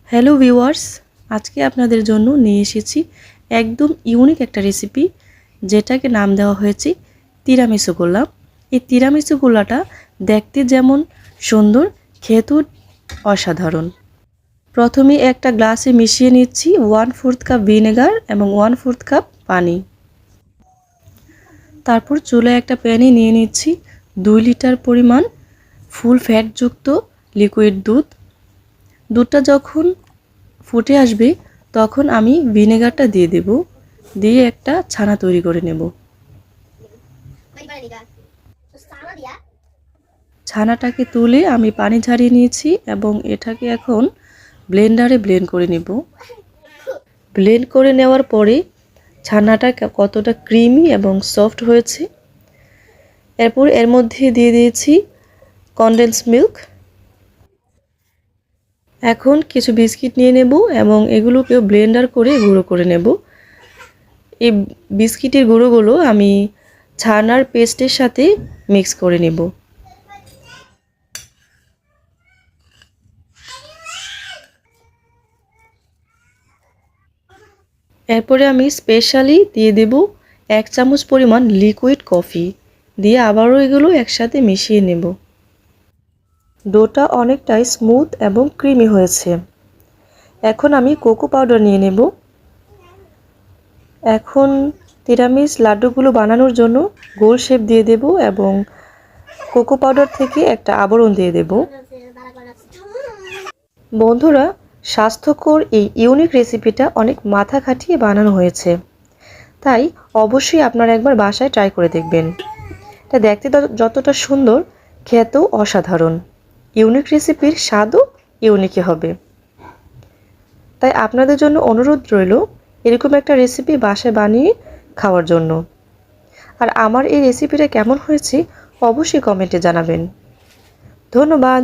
Hello viewers, আজকে আপনাদের জন্য নিয়ে এসেছি একদম ইউনিক একটা রেসিপি, যেটাকে নাম দেওয়া হয়েছে তিরামিসু গোল্লা। এই তিরামিসু গোল্লাটা দেখতে যেমন সুন্দর, খেতেও অসাধারণ। প্রথমে একটা গ্লাসে মিশিয়ে নিচ্ছি 1/4 কাপ ভিনেগার এবং 1/4 কাপ পানি। তারপর চুলায় একটা প্যানে নিয়ে নিচ্ছি 2 লিটার পরিমাণ ফুল ফ্যাটযুক্ত লিকুইড দুধ। দুধটা যখন ফুটে আসবে তখন আমি ভিনেগারটা দিয়ে দেব, দিয়ে একটা ছানা তৈরি করে নেব। ছানাটাকে তুলে আমি পানি ঝরিয়ে নিয়েছি এবং এটাকে এখন ব্লেন্ডারে ব্লেন্ড করে নেব। ব্লেন্ড করে নেওয়ার পরে ছানাটা কতটা ক্রিমি এবং সফট হয়েছে। এরপর এর মধ্যে দিয়ে দিয়েছি কনডেন্স মিল্ক। এখন কিছু বিস্কিট নিয়ে নেব এবং এগুলোকে ব্লেন্ডার করে গুঁড়ো করে নেব। এই বিস্কিটের গুঁড়োগুলো আমি ছানার পেস্টের সাথে মিক্স করে নেব। এরপরে আমি স্পেশালি দিয়ে দেব 1 চামচ পরিমাণ লিকুইড কফি, দিয়ে আবারও এগুলো একসাথে মিশিয়ে নেব। ডোটা অনেকটাই স্মুথ এবং ক্রিমি হয়েছে। এখন আমি কোকো পাউডার নিয়ে নেব। এখন তিরামিস লাড্ডুগুলো বানানোর জন্য গোল শেপ দিয়ে দেব এবং কোকো পাউডার থেকে একটা আবরণ দিয়ে দেব। বন্ধুরা, স্বাস্থ্যকর এই ইউনিক রেসিপিটা অনেক মাথা খাটিয়ে বানানো হয়েছে, তাই অবশ্যই আপনারা একবার বাসায় ট্রাই করে দেখবেন। এটা দেখতে যতটা সুন্দর, খেতেও অসাধারণ। ইউনিক রেসিপির স্বাদও ইউনিকই হবে। তাই আপনাদের জন্য অনুরোধ রইল এরকম একটা রেসিপি বাসায় বানিয়ে খাওয়ার জন্য। আর আমার এই রেসিপিটা কেমন হয়েছে অবশ্যই কমেন্টে জানাবেন। ধন্যবাদ।